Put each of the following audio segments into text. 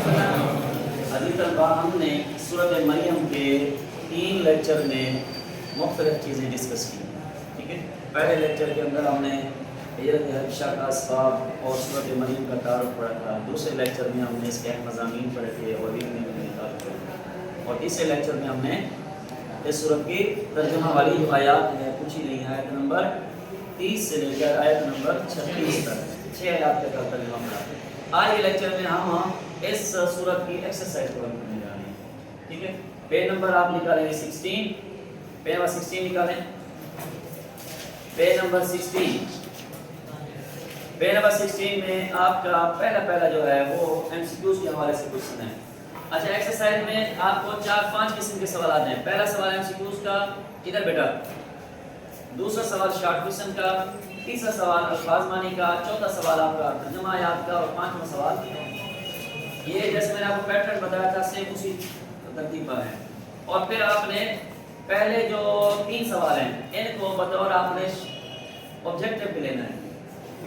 ابھی طلبہ ہم نے سورۃ مریم کے 3 لیکچر میں مختلف چیزیں ڈسکس کی، ٹھیک ہے۔ پہلے لیکچر کے اندر ہم نے حجرت حبشہ کا اسباب اور سورۃ مریم کا تعارف پڑھا تھا۔ دوسرے لیکچر میں ہم نے اس کے مضامین پڑھے تھے اور علم میں تعارف پڑھا، اور تیسرے لیکچر میں ہم نے اس سورت کی ترجمہ والی جو آیات ہے پوچھی گئی ہیں، آیت نمبر 30 سے لے کر آیت نمبر 36 تک 6 آیات کا ترجمہ پڑھا۔ آج کے لیکچر میں ہم اس سورت کی ایکسرسائز کو کرنے جا رہے ہیں، ٹھیک ہے۔ پیج نمبر آپ نکالیں 16، پیج نمبر 16 نکالیں، پیج نمبر 16، پیج نمبر 16 میں آپ کا پہلا جو ہے وہ ایم سی کیوز کے حوالے سے کوشچن ہے۔ اچھا، ایکسرسائز میں آپ کو 4-5 قسم کے سوالات ہیں۔ پہلا سوال ایم سی کیوز کا، ادھر بیٹا، دوسرا سوال شارٹ کوشچن کا، تیسرا سوال الفاظ معنی کا، چوتھا سوال آپ کا ترجمہ آیات کا، اور 5واں سوال یہ جیسے میں نے آپ کو پیٹرن بتایا تھا سیم اسی ترتیب پر ہے۔ اور پھر آپ نے پہلے جو 3 سوال ہیں ان کو بطور آپ نے آبجیکٹیو پہ لینا ہے۔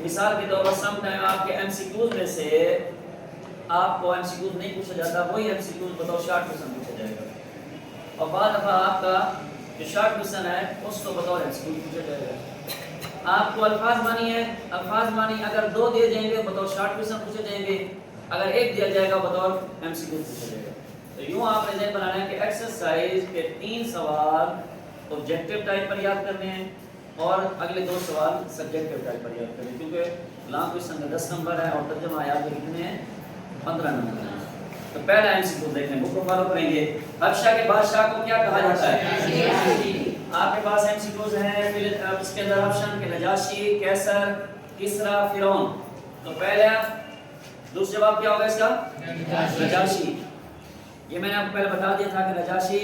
مثال کے طور پر سم ٹائم آپ کے ایم سی کیوز میں سے آپ کو ایم سی کیوز نہیں پوچھا جاتا، وہی ایم سی کیوز بطور شارٹ کوشچن پوچھا جائے گا، اور بعض دفعہ آپ کا جو شارٹ کوشچن ہے اس کو بطور ایم سی کیوز پوچھا جائے گا۔ آپ کو الفاظ معنی ہے، الفاظ معنی اگر 2 دیے جائیں گے بطور شارٹ کوشچن پوچھے جائیں گے، اگر 1 دیا جائے گا بطور ایم سی کیوز پوچھا جائے گا۔ تو یوں آپ نے ذہن بنانا ہے کہ ایکسرسائز کے 3 سوال آبجیکٹیو ٹائپ پر یاد کرنے ہیں اور اگلے 2 سوال سبجیکٹیو ٹائپ پر یاد کرنے ہیں، کیونکہ لانگ کوشچن کا 10 نمبر ہے اور ترجمہ آیات کے کتنے ہیں 15 نمبر ہیں۔ تو پہلا ایم سی کیو دیکھیں، بک کو فالو کریں گے۔ حبشہ کے بادشاہ کو کیا کہا جاتا ہے؟ آپ کے پاس ایم سی کیوز ہیں، اس کے اندر آپشن کے نجاشی، کیسر، کسرا، فرعون۔ تو پہلا دوسرا جواب کیا ہوگا اس کا؟ نجاشی۔ یہ میں نے آپ کو پہلے بتا دیا تھا کہ نجاشی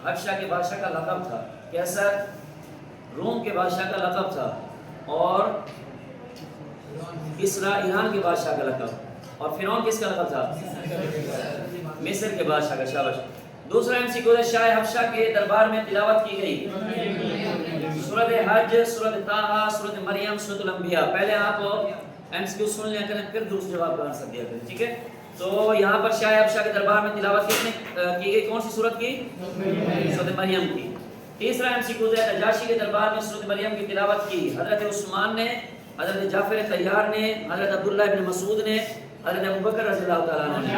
حبشہ کے بادشاہ کا لقب تھا، کیسر روم کے بادشاہ کا لقب تھا، اور کسرا ایران کے بادشاہ کا لقب، اور فرعون کس کا لقب تھا؟ مصر کے بادشاہ کا۔ شاباش۔ دوسرا ایم سی کیو ہے، شاہ حبشہ کے دربار میں تلاوت کی گئی سورۃ حج، سورۃ طٰہٰ، سورۃ مریم، سورۃ الانبیاء۔ پہلے آپ ایم سی کیو سن لیا کریں، پھر دوسرے جواب کا آنسر دیا کریں، ٹھیک ہے۔ تو یہاں پر شاہ حبشہ کے دربار میں تلاوت کی گئی کون سی سورت کی؟ سورۃ مریم کی۔ تیسرا ایم سی کیو ہے، نجاشی کے دربار میں سورۃ مریم کی تلاوت کی حضرت عثمان نے، حضرت جعفر طیار نے، حضرت عبداللہ بن مسعود نے، حضرت ابوبکر رضی اللہ تعالیٰ عنہ نے۔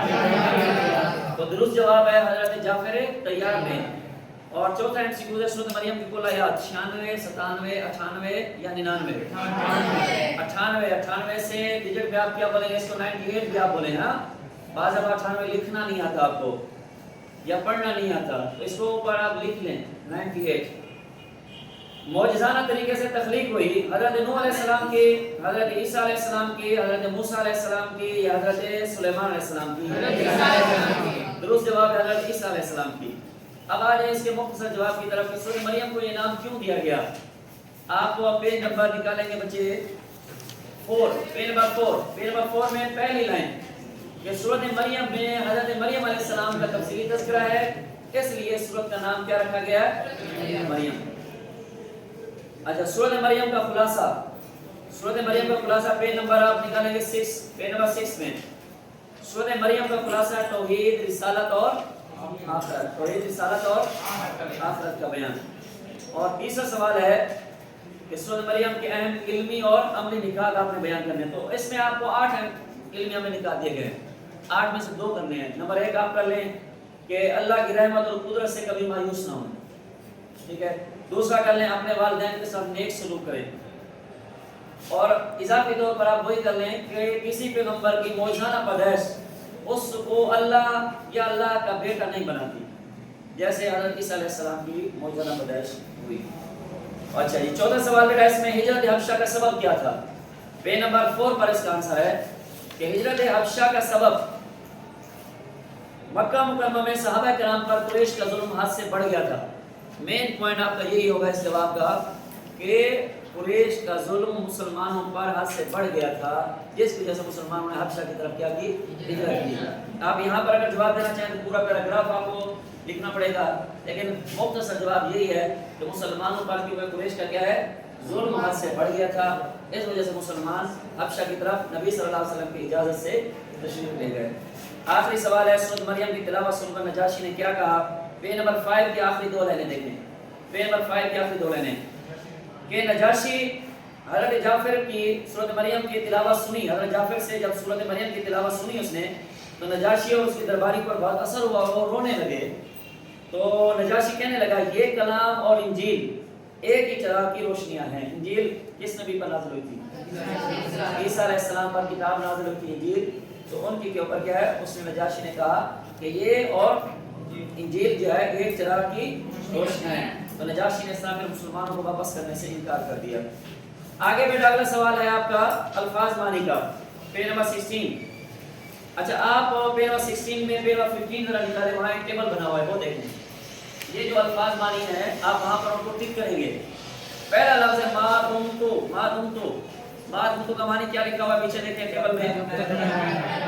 تو درست جواب ہے حضرت جعفر طیار نے۔ اور چوتھا ایم سی کیو ہے، سورۃ مریم کی کل آیات 96، 97، 98 یا 99؟ 98 سے ڈیجٹ بھی آپ کیا بولیں گے اس کو؟ 98 بھی آپ بولیں، ہاں۔ بعض اب 98 لکھنا نہیں آتا آپ کو یا پڑھنا نہیں آتا، تو اس کو اوپر آپ لکھ لیں 98۔ معجزانہ طریقے سے تخلیق ہوئی حضرت نوح علیہ السلام کی، حضرت عیسیٰ علیہ السلام کی، حضرت موسیٰ علیہ السلام کی، یا حضرت سلیمان علیہ السلام کی؟ درست جواب ہے حضرت عیسیٰ علیہ السلام کی۔ اب آ جائیں اس کے مختصر جواب کی طرف کہ سورۃ مریم کو یہ نام کیوں دیا گیا۔ آپ کو پیج نمبر نکالیں گے بچے 4، پیج نمبر 4 میں پہلی لائن کہ سورۃ مریم میں حضرت مریم علیہ السلام کا تفصیلی تذکرہ ہے، اس لیے سورۃ کا نام کیا رکھا گیا ہے؟ مریم۔ اچھا، سورۃ مریم کا خلاصہ، سورۃ مریم کا خلاصہ پیج نمبر آپ نکالیں گے 6، پیج نمبر 6 میں سورۃ مریم کا خلاصہ ہے توحید، رسالت اور آخرت، توحید، رسالت اور آخرت کا بیان۔ اور تیسرا سوال ہے کہ سورۃ مریم کے اہم علمی اور عملی نکات آپ نے بیان کرنے ہیں۔ تو اس میں آپ کو 8 اہم علمی عملی نکات دیے گئے ہیں، 8 میں سے 2 کرنے ہیں۔ نمبر 1 آپ کر لیں کہ اللہ کی رحمت اور قدرت سے کبھی مایوس نہ ہوں، ٹھیک ہے۔ دوسرا کر لیں اپنے والدین کے ساتھ نیک سلوک کریں، اور اضافی طور پر آپ وہی کر لیں کہ کسی پیغمبر کی معجزانہ پیدائش اس کو اللہ یا اللہ کا بیٹا نہیں بناتی، جیسے حضرت عیسیٰ علیہ السلام کی معجزانہ پیدائش ہوئی۔ اچھا، یہ چوتھا سوال بیٹا اس میں ہجرت حبشہ کا سبب کیا تھا؟ پیج نمبر 4 پر اس کا آنسر ہے کہ ہجرت حبشہ کا سبب مکہ مکرمہ میں صحابہ کرام پر قریش کا ظلم حد سے بڑھ گیا تھا۔ مین پوائنٹ آپ کا یہی ہوگا اس جواب کا کہ قریش کا ظلم مسلمانوں پر حد سے بڑھ گیا تھا، جس وجہ سے مسلمانوں نے حبشہ کی طرف کیا کی؟ ہجرت کی۔ آپ یہاں پر اگر جواب دینا چاہیں تو پورا پیراگراف آپ کو لکھنا پڑے گا، لیکن مختصر جواب یہی ہے کہ مسلمانوں پر کیونکہ قریش کا کیا ہے؟ ظلم حد سے بڑھ گیا تھا، اس وجہ سے مسلمان حبشہ کی طرف نبی صلی اللہ علیہ وسلم کی اجازت سے تشریف لے گئے۔ آخری سوال ہے، سورۃ مریم کی تلاوت سن کر نجاشی نے کیا کہا؟ پیج نمبر 5 کی آخری 2 لائنیں دیکھیں، پیج نمبر 5 کی آخری 2 لائنیں کہ نجاشی حضرت جعفر کی سورۃ مریم کی تلاوت سنی، حضرت جعفر سے جب سورۃ مریم کی تلاوت سنی اس نے تو نجاشی اور اس کی درباری پر بہت اثر ہوا اور رونے لگے۔ تو نجاشی کہنے لگا یہ کلام اور انجیل ایک ہی چراغ کی روشنیاں ہیں۔ انجیل کس نبی پر نازل ہوئی تھی؟ عیسیٰ علیہ السلام پر کتاب نازل ہوئی تھی انجیل، تو ان کے اوپر کیا ہے؟ اس نے نجاشی نے کہا کہ یہ اور انجیل جو ہے ایک چراغ کی روشنیاں ہیں، تو نجاشی نے اسلام میں مسلمانوں کو واپس کرنے سے انکار کر دیا۔ آگے بیٹا اگلا سوال ہے آپ کا الفاظ معنی کا، پیج نمبر 16۔ اچھا آپ پیج نمبر 16 میں پیج نمبر 15 ذرا نکالیں، وہاں ایک ٹیبل بنا ہوا ہے وہ دیکھیں۔ یہ جو الفاظ معنی ہے آپ وہاں پر ان کو ٹک کریں گے۔ پہلا لفظ ہے ما دمتو، ما دمتو، ما دمتو کا معنی کیا لکھا ہوا ہے؟ پیچھے دیکھیں ٹیبل میں۔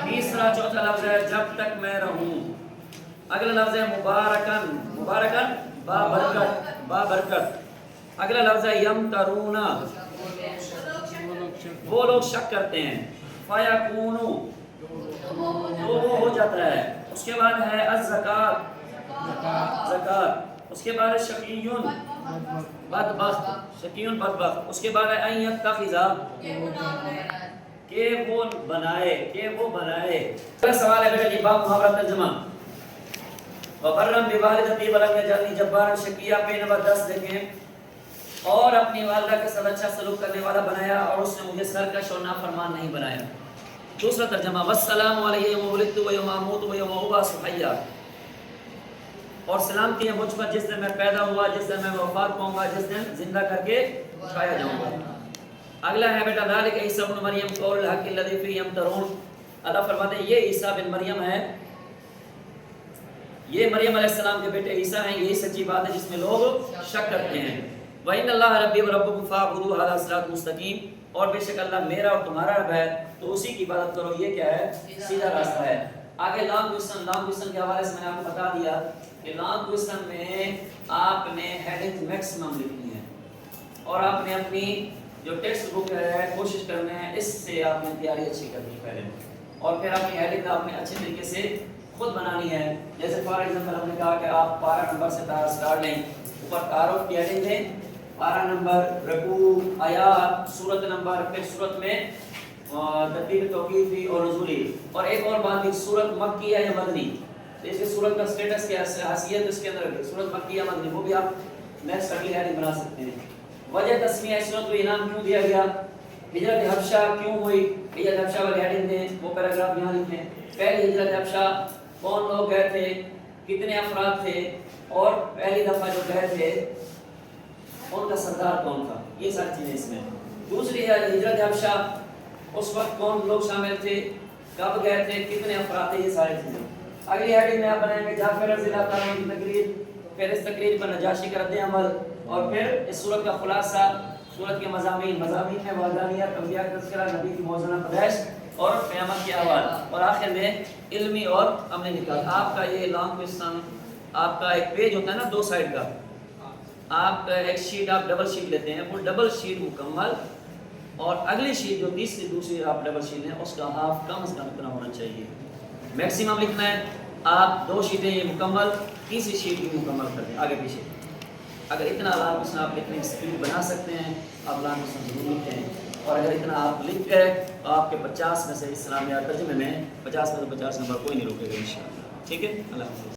تیسرا چوتھا لفظ ہے جب تک میں رہوں۔ اگلا لفظ ہے مبارکن، مبارکن با برکت، با برکت۔ اگلا لفظ ہے یمترون، وہ لوگ شک کرتے ہیں۔ فیکونو، تو وہ ہو جاتا ہے۔ اس کے بعد ہے الزکات، زکات۔ اس کے بعد ہے شقیون، بدبخت، شقیون بدبخت۔ اس کے بعد ہے ان یتخذ، کہ وہ بنائے، کہ وہ بنائے۔ اگلا سوال ہے بیٹا جی باب محاورہ ترجمہ۔ وبرم بوالدتی ولم یجعلنی جبارا شقیا، پیج نمبر 10 دیکھیں۔ اور اپنی والدہ کے ساتھ اچھا سلوک کرنے والا بنایا اور اس نے مجھے سرکش اور نافرمان نہیں بنایا۔ دوسرا ترجمہ والسلام علیہ یوم ولدت و یوم اموت و یوم ابعث حیا، اور سلامتی ہے مجھ پر جس دن میں پیدا ہوا، جس دن میں وفات پاؤں گا، جس دن زندہ کر کے اٹھایا جاؤں گا۔ اگلا ہے بیٹا ذالک عیسی ابن مریم قول الحق الذی فیہ یمترون، اللہ فرماتے ہیں یہ عیسیٰ بن مریم ہے، یہ مریم علیہ السلام کے بیٹے عیسیٰ ہیں، یہی سچی بات ہے جس میں لوگ شک کرتے ہیں۔ وَإِنَّ اللَّهَ رَبِّي وَرَبُّكُمْ فَاعْبُدُوهُ هَذَا صِرَاطٌ مُسْتَقِيمٌ، اور بے شک اللہ میرا اور تمہارا رب ہے تو اسی کی عبادت کرو، یہ کیا ہے؟ سیدھا راستہ ہے۔ آگے لانگ کوسچن، لانگ کوسچن کے حوالے سے میں نے آپ کو بتا دیا کہ لانگ کوسچن میں آپ نے ہیڈنگ میکسیمم لکھنی ہے، اور آپ نے اپنی جو ٹیکسٹ بک ہے کوشش کرنا ہے اس سے آپ نے تیاری اچھی کرنی ہے پہلے، اور پھر اپنی ہیڈنگ آپ نے اچھے طریقے سے خود بنانی ہے۔ جیسے فار ایگزامپل ہم نے کہا کہ آپ پارا نمبر سے سٹارٹ لیں، اوپر تعارف کی ہیڈنگ دیں، پارا نمبر، رکوع، آیات، سورت نمبر، پھر سورت میں ترتیب توقیفی اور نزولی، اور ایک اور بات بھی سورت مکی ہے یا مدنی، اس کے سورت کا سٹیٹس کیا ہے، حیثیت اس کے اندر سورت مکی یا مدنی، وہ بھی آپ نیکسٹ اگلی ہیڈنگ بنا سکتے ہیں۔ وجہ تسمیہ سورت کو انعام کیوں دیا گیا، ہجرت حبشہ کیوں ہوئی، ہجرت حبشہ والی ہیڈنگ دیں، وہ پیراگراف یہاں لکھیں۔ پہلی ہجرت حبشہ کون لوگ گئے تھے، کتنے افراد تھے، اور پہلی دفعہ جو گئے تھے ان کا سردار کون تھا، یہ ساری چیزیں اس میں۔ دوسری ہے ہجرت حبشہ، اس وقت کون لوگ شامل تھے، کب گئے تھے، کتنے افراد تھے، یہ ساری چیزیں۔ اگلی ہیڈنگ میں آپ بنائیں گے جعفر رضی اللہ تعالیٰ عنہ کی تقریر، پھر اس تقریر پر نجاشی کا رد عمل، اور پھر اس صورت کا خلاصہ، صورت کے مضامین، مضامین میں وحدانیت، انبیاء کا تذکرہ، نبی کی موزنہ پیدائش اور قیامت کے احوال، اور آخر میں علمی اور عملی نکات۔ آپ کا یہ لانگ کوسچن، آپ کا ایک پیج ہوتا ہے نا 2 سائیڈ کا، آپ کا ایک شیٹ آپ ڈبل شیٹ لیتے ہیں، وہ ڈبل شیٹ مکمل، اور اگلی شیٹ جو تیسری دوسری آپ ڈبل شیٹ لیں اس کا ہاف کم از کم اتنا ہونا چاہیے، میکسیمم لکھنا ہے۔ آپ 2 شیٹیں یہ مکمل، تیسری شیٹ بھی مکمل کر دیں آگے پیچھے۔ اگر اتنا لانگ کوسچن آپ لکھنے کی اسپیڈ بنا سکتے ہیں آپ لانگ کوسچن ضرور لکھتے ہیں، اور اگر اتنا آپ لکھ گئے تو آپ کے 50 میں سے اسلامیہ ترجمے میں 50 میں سے 50 نمبر کوئی نہیں روکے گا انشاءاللہ۔ ٹھیک ہے، اللہ حافظ۔